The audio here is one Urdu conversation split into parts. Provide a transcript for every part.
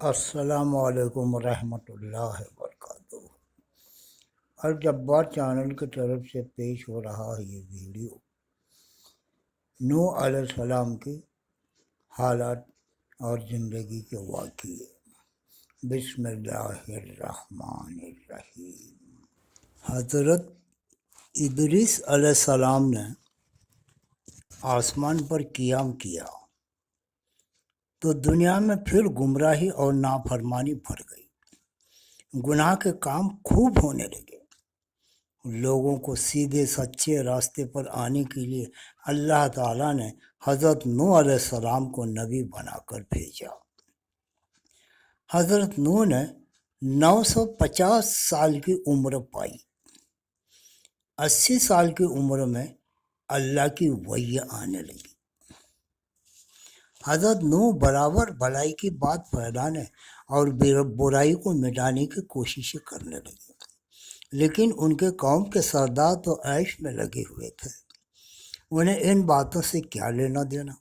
السلام علیکم ورحمۃ اللہ وبرکاتہ۔ الجبار چینل کی طرف سے پیش ہو رہا ہے یہ ویڈیو نوح علیہ السلام کی حالات اور زندگی کے واقعے۔ بسم اللہ الرحمن الرحیم۔ حضرت ادریس علیہ السلام نے آسمان پر قیام کیا تو دنیا میں پھر گمراہی اور نافرمانی بڑھ گئی۔ گناہ کے کام خوب ہونے لگے۔ لوگوں کو سیدھے سچے راستے پر آنے کے لیے اللہ تعالیٰ نے حضرت نوح علیہ السلام کو نبی بنا کر بھیجا۔ حضرت نوح نے 950 سال کی عمر پائی۔ 80 سال کی عمر میں اللہ کی وحی آنے لگی۔ حضرت نوح برابر بھلائی کی بات پھیلانے اور برائی کو مٹانے کی کوششیں کرنے لگے، لیکن ان کے قوم کے سردار تو عیش میں لگے ہوئے تھے۔ انہیں ان باتوں سے کیا لینا دینا۔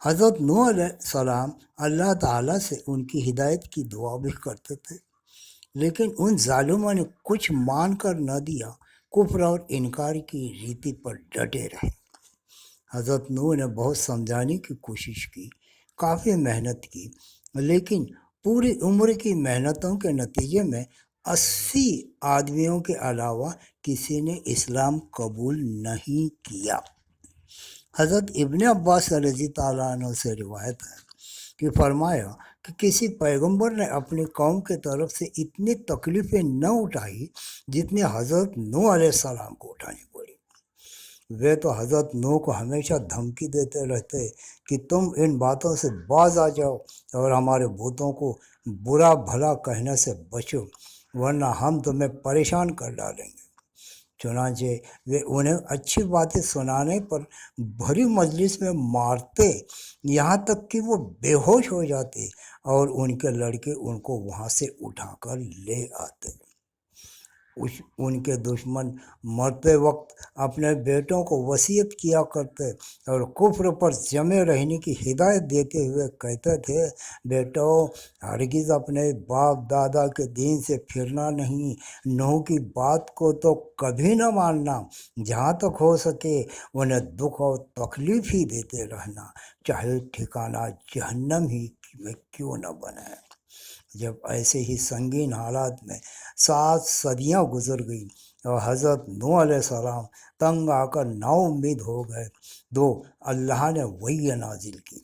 حضرت نوح علیہ السلام اللہ تعالیٰ سے ان کی ہدایت کی دعا بھی کرتے تھے، لیکن ان ظالموں نے کچھ مان کر نہ دیا، کفر اور انکار کی ریتی پر ڈٹے رہے۔ حضرت نوح نے بہت سمجھانے کی کوشش کی، کافی محنت کی، لیکن پوری عمر کی محنتوں کے نتیجے میں 80 آدمیوں کے علاوہ کسی نے اسلام قبول نہیں کیا۔ حضرت ابن عباس رضی اللہ عنہ سے روایت ہے کہ فرمایا کہ کسی پیغمبر نے اپنی قوم کی طرف سے اتنی تکلیفیں نہ اٹھائی جتنی حضرت نوح علیہ السلام کو اٹھانی پڑی۔ وہ تو حضرت نوح کو ہمیشہ دھمکی دیتے رہتے کہ تم ان باتوں سے باز آ جاؤ اور ہمارے بتوں کو برا بھلا کہنے سے بچو، ورنہ ہم تمہیں پریشان کر ڈالیں گے۔ چنانچہ وہ انہیں اچھی باتیں سنانے پر بھری مجلس میں مارتے، یہاں تک کہ وہ بے ہوش ہو جاتے اور ان کے لڑکے ان کو وہاں سے اٹھا کر لے آتے۔ ان کے دشمن مرتے وقت اپنے بیٹوں کو وصیت کیا کرتے اور کفر پر جمے رہنے کی ہدایت دیتے ہوئے کہتے تھے، بیٹو ہرگز اپنے باپ دادا کے دین سے پھرنا نہیں، نوح کی بات کو تو کبھی نہ ماننا، جہاں تک ہو سکے انہیں دکھ اور تکلیف ہی دیتے رہنا، چاہے ٹھکانہ جہنم ہی میں کیوں نہ بنے۔ جب ایسے ہی سنگین حالات میں 7 صدیاں گزر گئیں اور حضرت نوح علیہ السلام تنگ آ کر نا امید ہو گئے تو اللہ نے وحی نازل کی۔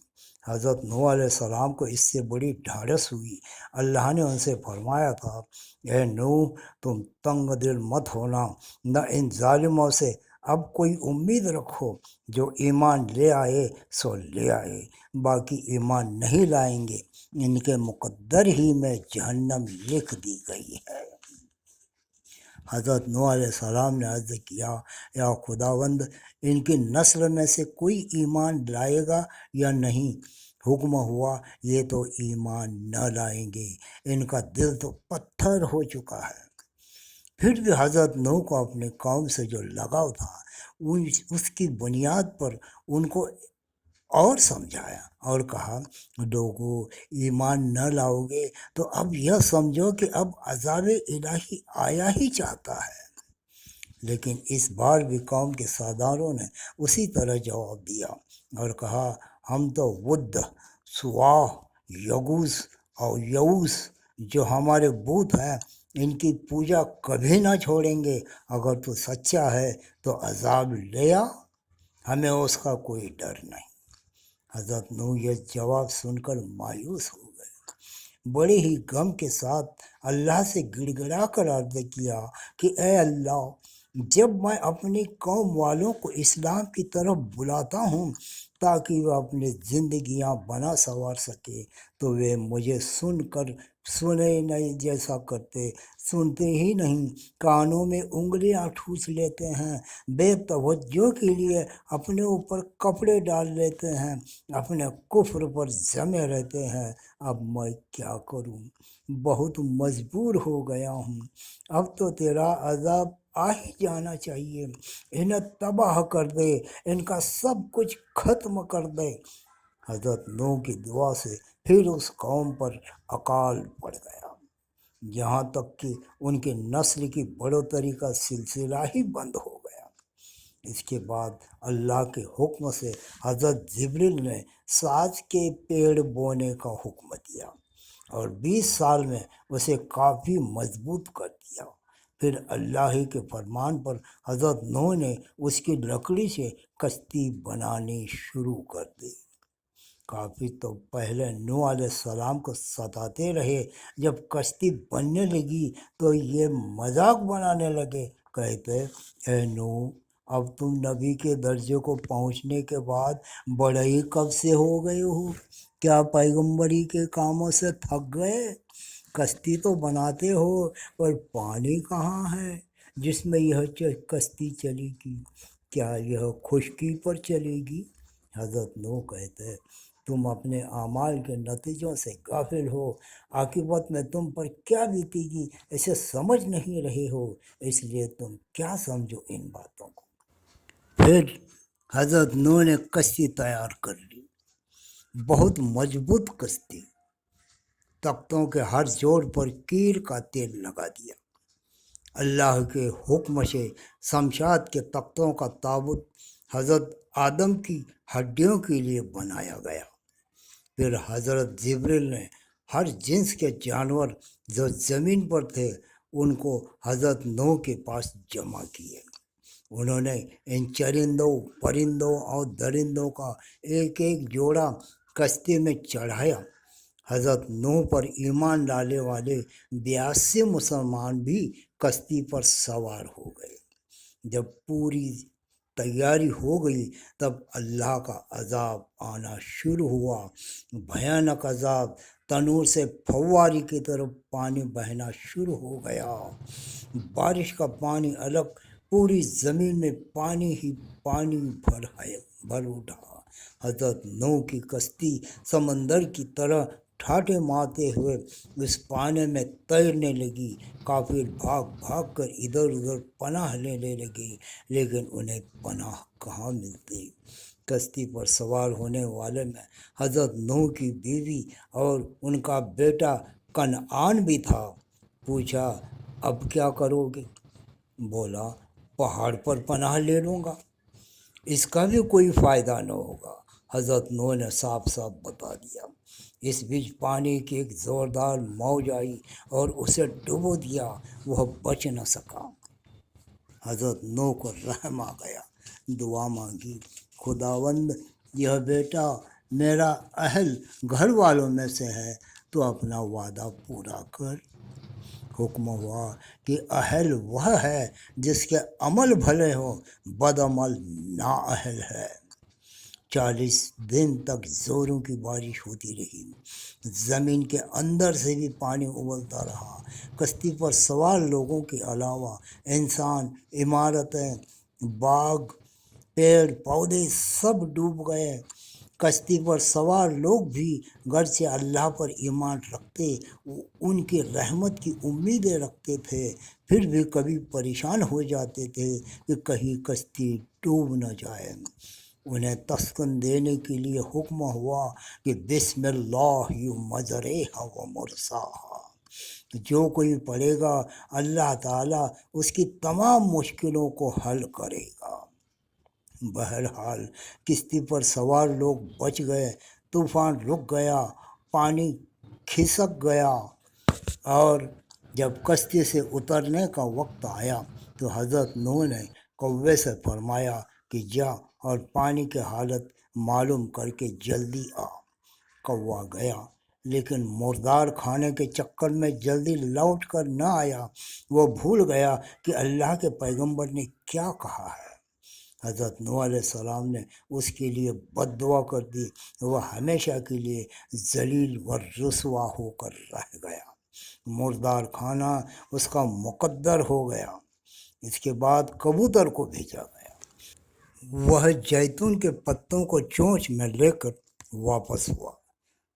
حضرت نوح علیہ السلام کو اس سے بڑی ڈھارس ہوئی۔ اللہ نے ان سے فرمایا تھا، اے نوح تم تنگ دل مت ہونا، نہ ان ظالموں سے اب کوئی امید رکھو، جو ایمان لے آئے سو لے آئے، باقی ایمان نہیں لائیں گے ان کے مقدر ہی میں جہنم لکھ دی گئی ہے۔ حضرت نوح علیہ السلام نے عرض کیا، یا خداوند ان کی نسل میں سے کوئی ایمان لائے گا یا نہیں؟ حکم ہوا، یہ تو ایمان نہ لائیں گے، ان کا دل تو پتھر ہو چکا ہے۔ پھر بھی حضرت نوح کو اپنی قوم سے جو لگاؤ تھا، اس کی بنیاد پر ان کو اور سمجھایا اور کہا، لوگو ایمان نہ لاؤ گے تو اب یہ سمجھو کہ اب عذاب الہی آیا ہی چاہتا ہے۔ لیکن اس بار بھی قوم کے سرداروں نے اسی طرح جواب دیا اور کہا، ہم تو ود، سواع، یغوث اور یعوث جو ہمارے بت ہیں ان کی پوجا کبھی نہ چھوڑیں گے، اگر تو سچا ہے تو عذاب لے آ، ہمیں اس کا کوئی ڈر نہیں۔ حضرت نوح یہ جواب سن کر مایوس ہو گئے، بڑے ہی غم کے ساتھ اللہ سے گڑ گڑا کر عرض کیا کہ اے اللہ، جب میں اپنی قوم والوں کو اسلام کی طرف بلاتا ہوں تاکہ وہ اپنی زندگیاں بنا سنوار سکے تو وہ مجھے سن کر سنے نہیں جیسا کرتے، سنتے ہی نہیں، کانوں میں انگلیاں ٹھوس لیتے ہیں، بے توجہ کے لیے اپنے اوپر کپڑے ڈال لیتے ہیں، اپنے کفر پر جمے رہتے ہیں۔ اب میں کیا کروں؟ بہت مجبور ہو گیا ہوں، اب تو تیرا عذاب آ ہی جانا چاہیے، انہیں تباہ کر دے، ان کا سب کچھ ختم کر دے۔ حضرت نوح کی دعا سے پھر اس قوم پر اکال پڑ گیا، یہاں تک کہ ان کی نسل کی بڑھوتری کا سلسلہ ہی بند ہو گیا۔ اس کے بعد اللہ کے حکم سے حضرت جبریل نے ساج کے پیڑ بونے کا حکم دیا اور 20 سال میں اسے کافی مضبوط کر دیا۔ پھر اللہ ہی کے فرمان پر حضرت نوح نے اس کی لکڑی سے کشتی بنانی شروع کر دی۔ کافی تو پہلے نوح علیہ السلام کو ستاتے رہے، جب کشتی بننے لگی تو یہ مذاق بنانے لگے، کہتے اے نوح، اب تم نبی کے درجے کو پہنچنے کے بعد بڑے ہی کب سے ہو گئے ہو؟ کیا پیغمبری کے کاموں سے تھک گئے؟ کشتی تو بناتے ہو پر پانی کہاں ہے جس میں یہ کشتی چلے گی؟ کیا یہ خشکی پر چلے گی؟ حضرت نوح کہتے تم اپنے اعمال کے نتیجوں سے غافل ہو، عاقبت میں تم پر کیا بیتے گی اسے سمجھ نہیں رہے ہو، اس لیے تم کیا سمجھو ان باتوں کو۔ پھر حضرت نوح نے کشتی تیار کر لی، بہت مضبوط کشتی، تختوں کے ہر جوڑ پر کیر کا تیل لگا دیا۔ اللہ کے حکم سے شمشاد کے تختوں کا تابوت حضرت آدم کی ہڈیوں کے لیے بنایا گیا۔ پھر حضرت جبریل نے ہر جنس کے جانور جو زمین پر تھے ان کو حضرت نوح کے پاس جمع کیے۔ انہوں نے ان چرندوں، پرندوں اور درندوں کا ایک ایک جوڑا کشتی میں چڑھایا۔ حضرت نوح پر ایمان لانے والے 82 مسلمان بھی کشتی پر سوار ہو گئے۔ جب پوری تیاری ہو گئی تب اللہ کا عذاب آنا شروع ہوا، بھیانک عذاب، تنور سے پھواری کی طرف پانی بہنا شروع ہو گیا، بارش کا پانی الگ، پوری زمین میں پانی ہی پانی بھر اٹھا۔ حضرت نوح کی کشتی سمندر کی طرح ٹھاٹھے مارتے ہوئے اس پانی میں تیرنے لگی۔ کافر بھاگ بھاگ کر ادھر ادھر پناہ لینے لگے، لیکن انہیں پناہ کہاں ملتی۔ کشتی پر سوار ہونے والے میں حضرت نوح کی بیوی اور ان کا بیٹا کنعان بھی تھا۔ پوچھا اب کیا کرو گے؟ بولا پہاڑ پر پناہ لے لوں گا، اس کا بھی کوئی فائدہ نہ ہوگا۔ حضرت نوح نے صاف صاف بتا دیا۔ اس بیچ پانی کی ایک زوردار موج آئی اور اسے ڈبو دیا، وہ بچ نہ سکا۔ حضرت نوح کو رحم آ گیا، دعا مانگی، خداوند یہ بیٹا میرا اہل گھر والوں میں سے ہے، تو اپنا وعدہ پورا کر۔ حکم ہوا کہ اہل وہ ہے جس کے عمل بھلے ہوں، بد عمل نااہل ہے۔ 40 دن تک زوروں کی بارش ہوتی رہی، زمین کے اندر سے بھی پانی ابلتا رہا۔ کشتی پر سوار لوگوں کے علاوہ انسان، عمارتیں، باغ، پیڑ پودے سب ڈوب گئے۔ کشتی پر سوار لوگ بھی گرچہ اللہ پر ایمان رکھتے، ان کی رحمت کی امیدیں رکھتے تھے، پھر بھی کبھی پریشان ہو جاتے تھے کہ کہیں کشتی ڈوب نہ جائے۔ انہیں تسکن دینے کے لیے حکم ہوا کہ بسم اللہ مجریہا و مرساہا، جو کوئی پڑھے گا اللہ تعالیٰ اس کی تمام مشکلوں کو حل کرے گا۔ بہرحال کشتی پر سوار لوگ بچ گئے، طوفان رک گیا، پانی کھسک گیا، اور جب کشتی سے اترنے کا وقت آیا تو حضرت نوح نے کوے سے فرمایا کہ جا اور پانی کی حالت معلوم کر کے جلدی آ۔ کوا گیا، لیکن مردار کھانے کے چکر میں جلدی لوٹ کر نہ آیا۔ وہ بھول گیا کہ اللہ کے پیغمبر نے کیا کہا ہے۔ حضرت نوح علیہ السلام نے اس کے لیے بد دعا کر دی، وہ ہمیشہ کے لیے ذلیل و رسوا ہو کر رہ گیا، مردار کھانا اس کا مقدر ہو گیا۔ اس کے بعد کبوتر کو بھیجا گیا، وہ جیتون کے پتوں کو چونچ میں لے کر واپس ہوا۔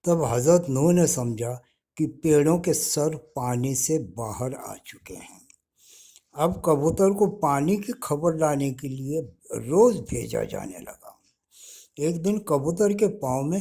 تب حضرت نوح نے سمجھا کہ پیڑوں کے سر پانی سے باہر آ چکے ہیں۔ اب کبوتر کو پانی کی خبر لانے کے لیے روز بھیجا جانے لگا۔ ایک دن کبوتر کے پاؤں میں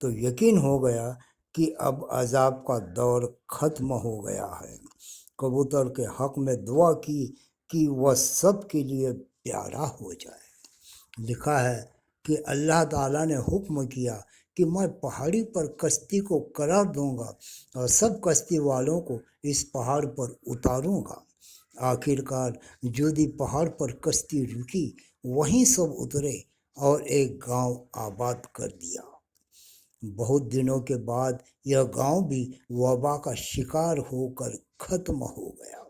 تو یقین ہو گیا کہ اب عذاب کا دور ختم ہو گیا ہے۔ کبوتر کے حق میں دعا کی کہ وہ سب کے لیے پیارا ہو جائے۔ لکھا ہے کہ اللہ تعالیٰ نے حکم کیا کہ میں پہاڑی پر کشتی کو قرار دوں گا اور سب کشتی والوں کو اس پہاڑ پر اتاروں گا۔ آخر کار جودی پہاڑ پر کشتی رکی، وہیں سب اترے اور ایک گاؤں آباد کر دیا۔ بہت دنوں کے بعد یہ گاؤں بھی وبا کا شکار ہو کر ختم ہو گیا۔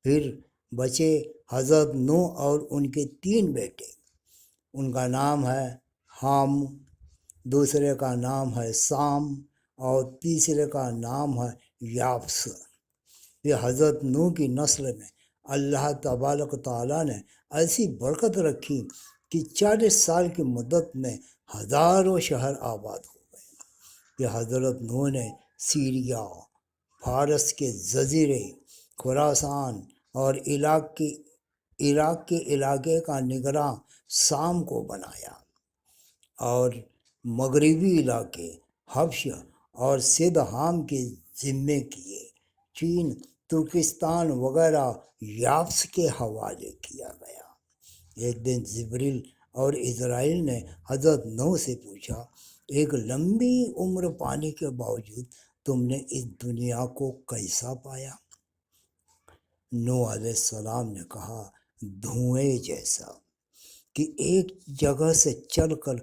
پھر بچے حضرت نوح اور ان کے 3 بیٹے۔ ان کا نام ہے حام، دوسرے کا نام ہے سام اور تیسرے کا نام ہے یافس۔ یہ حضرت نوح کی نسل میں اللہ تبارک تعالیٰ نے ایسی برکت رکھی کہ 40 سال کی مدت میں ہزاروں شہر آباد ہو گئے۔ یہ حضرت نوح نے سیریا، فارس کے جزیرے، خراسان اور عراق کے علاقے کا نگراں شام کو بنایا اور مغربی علاقے حبش اور سدھام کے ذمے کیے۔ چین، ترکستان وغیرہ یافس کے حوالے کیا گیا۔ ایک دن جبریل اور اسرائیل نے حضرت نوح سے پوچھا، ایک لمبی عمر پانے کے باوجود تم نے اس دنیا کو کیسا پایا؟ نوح علیہ السلام نے کہا، دھوئیں جیسا کہ ایک جگہ سے چل کر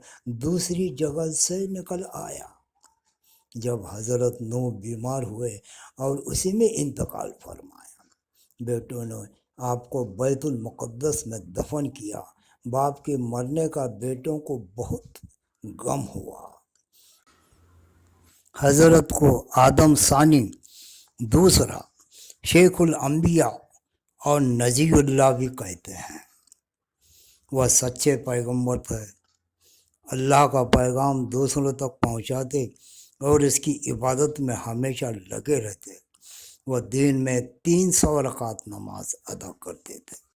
دوسری جگہ سے نکل آیا۔ جب حضرت نوح بیمار ہوئے اور اسی میں انتقال فرمایا، بیٹوں نے آپ کو بیت المقدس میں دفن کیا۔ باپ کے مرنے کا بیٹوں کو بہت غم ہوا۔ حضرت کو آدم ثانی دوسرا، شیخ الانبیاء اور نذیر اللہ بھی کہتے ہیں۔ وہ سچے پیغمبر تھے، اللہ کا پیغام دوسروں تک پہنچاتے اور اس کی عبادت میں ہمیشہ لگے رہتے۔ وہ دن میں 300 رکعت نماز ادا کرتے تھے۔